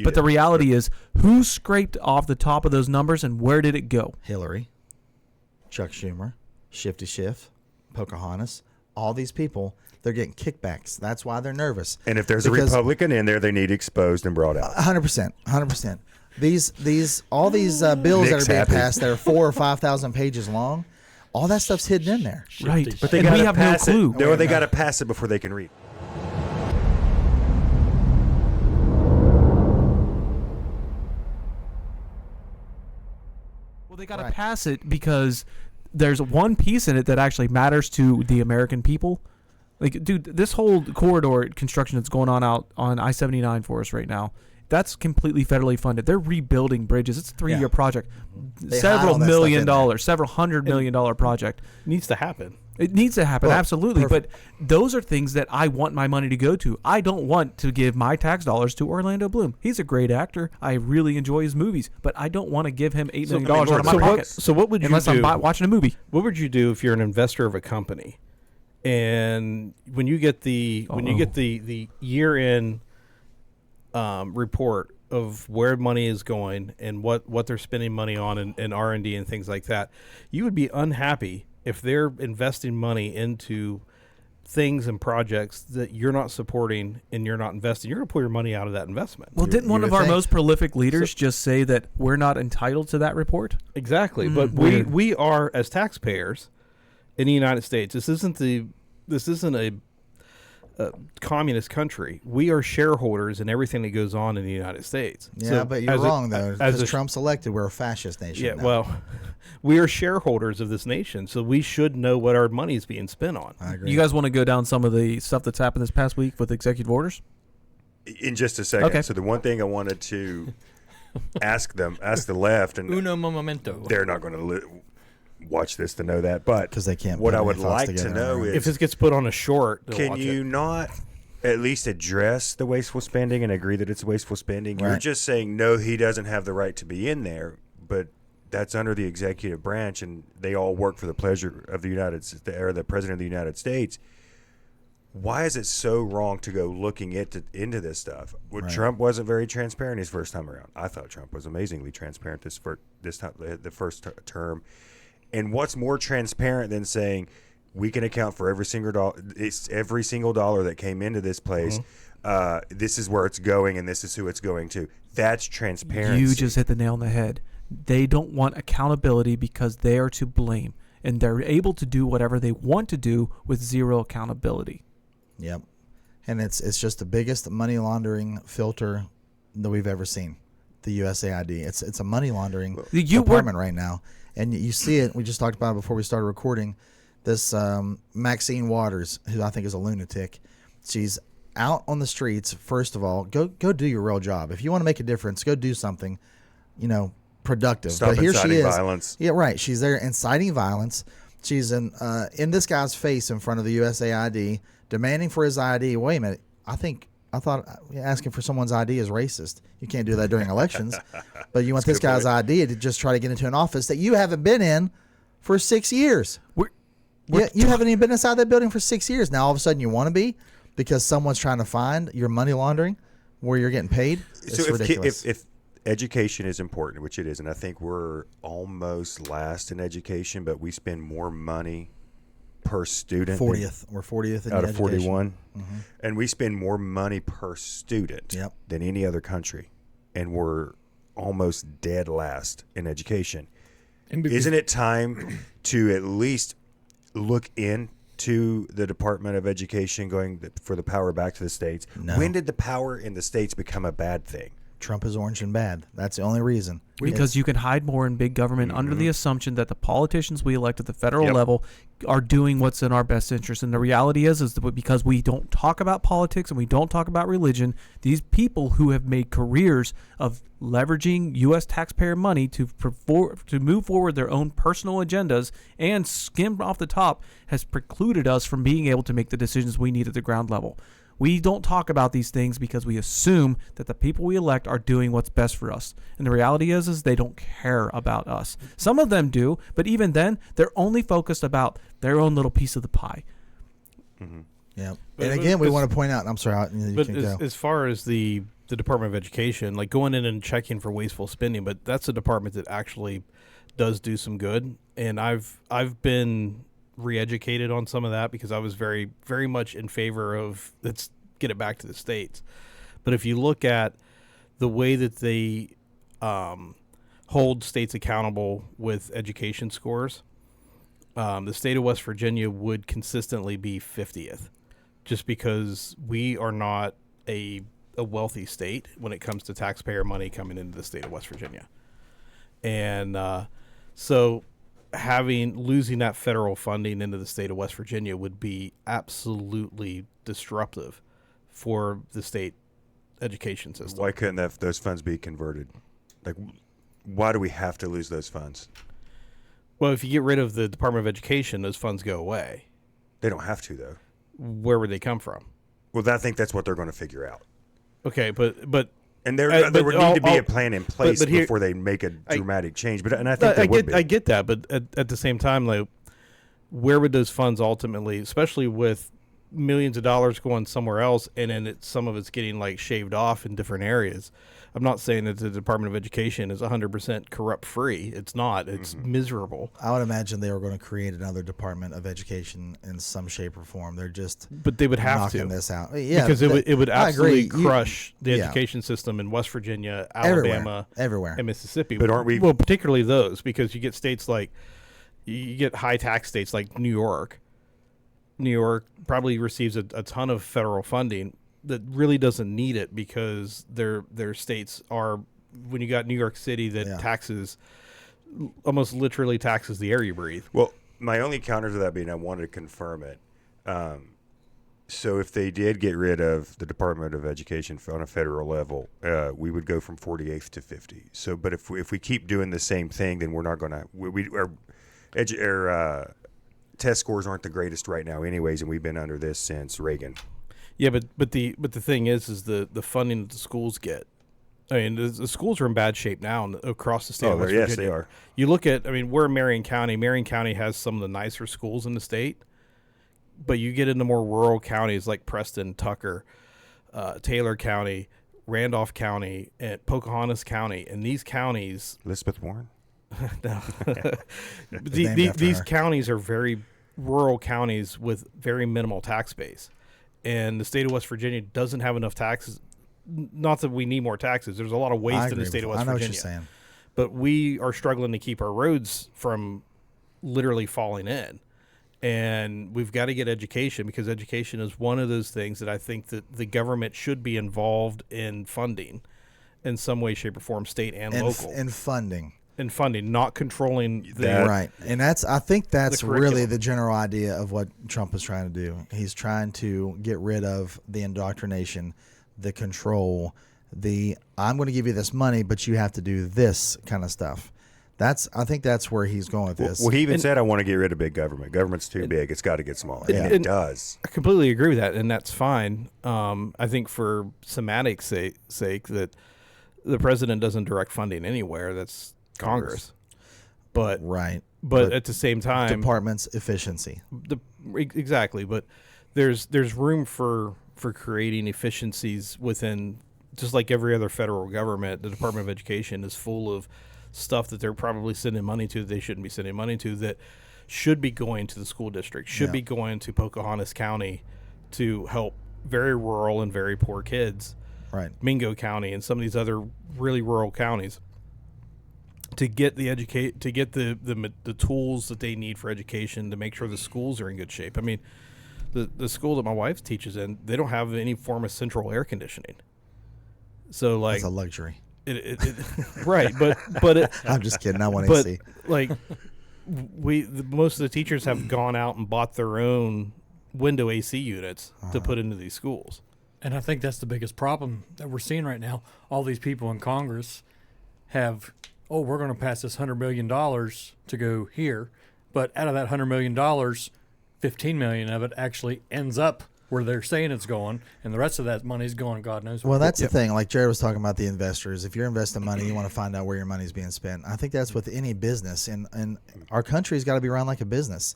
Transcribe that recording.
But the reality is, who scraped off the top of those numbers and where did it go? Hillary, Chuck Schumer, Shifty Schiff, Pocahontas, all these people, they're getting kickbacks. That's why they're nervous. And if there's a Republican in there, they need exposed and brought out. 100%. 100%. All these bills Nick's that are being happy. passed that are 4,000 or 5,000 pages long, all that stuff's hidden in there. Right. But they and we gotta have no pass clue. it. No, they got to pass it before they can read. Well, they got to pass it because there's one piece in it that actually matters to the American people. Like, dude, this whole corridor construction that's going on out on I-79 for us right now, that's completely federally funded. They're rebuilding bridges. It's a 3-year project. Several $1 million, several $100 million project. Needs to happen. It needs to happen, Well, absolutely. perfect. But those are things that I want my money to go to. I don't want to give my tax dollars to Orlando Bloom. He's a great actor. I really enjoy his movies, but I don't want to give him $8 million out of my pocket. So what would you unless do? I'm watching a movie? What would you do if you're an investor of a company, and when you get the the year-end report of where money is going and what they're spending money on and R&D and things like that, you would be unhappy if they're investing money into things and projects that you're not supporting and you're not investing. You're going to pull your money out of that investment. Well, didn't one of our most prolific leaders just say that we're not entitled to that report? Exactly. But we are, as taxpayers in the United States, this isn't a communist country. We are shareholders in everything that goes on in the United States. Yeah, So but you're wrong, though. Because Trump's elected, we're a fascist nation. Yeah, now. well, we are shareholders of this nation, so we should know what our money is being spent on. I agree. You guys want to go down some of the stuff that's happened this past week with executive orders? In just a second. Okay. So the one thing I wanted to ask the left, and Uno momento. they're not going to watch this to know that, but 'Cause they can't What put I any would thoughts like to together know on their is, If this gets put on a short, they'll can watch you it. not at least address the wasteful spending and agree that it's wasteful spending? You're Right. just saying, no, he doesn't have the right to be in there, but that's under the executive branch, and they all work for the pleasure of the the President of the United States. Why is it so wrong to go looking into this stuff? Well, Right. Trump wasn't very transparent his first time around. I thought Trump was amazingly transparent this time, the first term. And what's more transparent than saying we can account for every single dollar that came into this place? This is where it's going, and this is who it's going to. That's transparency. You just hit the nail on the head. They don't want accountability because they are to blame, and they're able to do whatever they want to do with zero accountability. Yep. And it's just the biggest money laundering filter that we've ever seen. The USAID. It's a money laundering department right now. And you see it. We just talked about it before we started recording. This Maxine Waters, who I think is a lunatic, she's out on the streets. First of all, go do your real job. If you want to make a difference, go do something, productive. Stop but here inciting she is. violence. Yeah, right. She's there inciting violence. She's in this guy's face in front of the USAID, demanding for his ID. Wait a minute. I thought asking for someone's ID is racist. You can't do that during elections. But you want this guy's ID to just try to get into an office that you haven't been in for 6 years. You haven't even been inside that building for 6 years. Now all of a sudden you want to be because someone's trying to find your money laundering where you're getting paid. It's ridiculous. If education is important, which it is, and I think we're almost last in education, but we spend more money per student. 40th. We're 40th in out of education. 41. And we spend more money per student than any other country. And we're almost dead last in education. Isn't it time to at least look into the Department of Education going for the power back to the states? No. When did the power in the states become a bad thing? Trump is orange and bad. That's the only reason. Because you can hide more in big government under the assumption that the politicians we elect at the federal level are doing what's in our best interest. And the reality is that because we don't talk about politics and we don't talk about religion, these people who have made careers of leveraging U.S. taxpayer money to move forward their own personal agendas and skim off the top has precluded us from being able to make the decisions we need at the ground level. We don't talk about these things because we assume that the people we elect are doing what's best for us. And the reality is they don't care about us. Some of them do, but even then, they're only focused about their own little piece of the pie. Yeah. And again, we want to point out, I'm sorry, you But can go. as far as the the Department of Education, like going in and checking for wasteful spending, but that's a department that actually does do some good. And I've been re-educated on some of that because I was very, very much in favor of let's get it back to the states. But if you look at the way that they hold states accountable with education scores, the state of West Virginia would consistently be 50th, just because we are not a wealthy state when it comes to taxpayer money coming into the state of West Virginia. And so losing that federal funding into the state of West Virginia would be absolutely disruptive for the state education system. Why couldn't those funds be converted? Like, why do we have to lose those funds? Well, if you get rid of the Department of Education, those funds go away. They don't have to, though. Where would they come from? Well, I think that's what they're going to figure out. Okay, but and there would need to be a plan in place before they make a dramatic change. But I think there would be. I get that, but at the same time, like, where would those funds ultimately, especially with millions of dollars going somewhere else, and then some of it's getting like shaved off in different areas? I'm not saying that the Department of Education is 100% corrupt free. It's not. It's miserable. I would imagine they were going to create another Department of Education in some shape or form. They're just but they would have knocking to this out. Yeah, because it would absolutely crush the yeah. education system in West Virginia, Alabama, everywhere. and Mississippi. But aren't we? Well, particularly those, because you get states like you get high tax states like New York. New York probably receives a ton of federal funding that really doesn't need it because their states are, when you got New York City that taxes, almost literally taxes the air you breathe. Well, my only counter to that being I wanted to confirm it. So if they did get rid of the Department of Education on a federal level, we would go from 48th to 50. So, but if we keep doing the same thing, then we're not going to. Our test scores aren't the greatest right now, anyways, and we've been under this since Reagan. Yeah, but the thing is the funding that the schools get. I mean, the schools are in bad shape now across the state of West Virginia. Yes, they are. You look at, I mean, we're in Marion County. Marion County has some of the nicer schools in the state, but you get into more rural counties like Preston, Tucker, Taylor County, Randolph County, and Pocahontas County, and these counties. Elizabeth Warren. No, these counties are very rural counties with very minimal tax base. And the state of West Virginia doesn't have enough taxes. Not that we need more taxes. There's a lot of waste in the state of West Virginia. I know what you're saying. But we are struggling to keep our roads from literally falling in. And we've got to get education, because education is one of those things that I think that the government should be involved in funding in some way, shape, or form, state and local. And funding. And funding, not controlling the right. And I think that's really the general idea of what Trump is trying to do. He's trying to get rid of the indoctrination, the control, I'm going to give you this money, but you have to do this kind of stuff. I think that's where he's going with this. Well, he even said, I want to get rid of big government. Government's too big. It's got to get smaller. And it does. I completely agree with that, and that's fine. I think for semantics' sake that the president doesn't direct funding anywhere. That's Congress. But at the same time, department's efficiency. Exactly, but there's room for creating efficiencies within, just like every other federal government. The Department of Education is full of stuff that they're probably sending money to that they shouldn't be sending money to, that should be going to the school district, should be going to Pocahontas County to help very rural and very poor kids, right? Mingo County and some of these other really rural counties, to get the tools that they need for education, to make sure the schools are in good shape. I mean, the school that my wife teaches in, they don't have any form of central air conditioning. So like, it's a luxury. Right, but I'm just kidding. I want to see. Like, most of the teachers have gone out and bought their own window AC units to put into these schools. And I think that's the biggest problem that we're seeing right now. All these people in Congress have, we're going to pass this $100 million to go here, but out of that $100 million, $15 million of it actually ends up where they're saying it's going, and the rest of that money's going God knows where. Well, that's the thing. Like Jared was talking about the investors. If you're investing money, you want to find out where your money's being spent. I think that's with any business, and our country's got to be run like a business.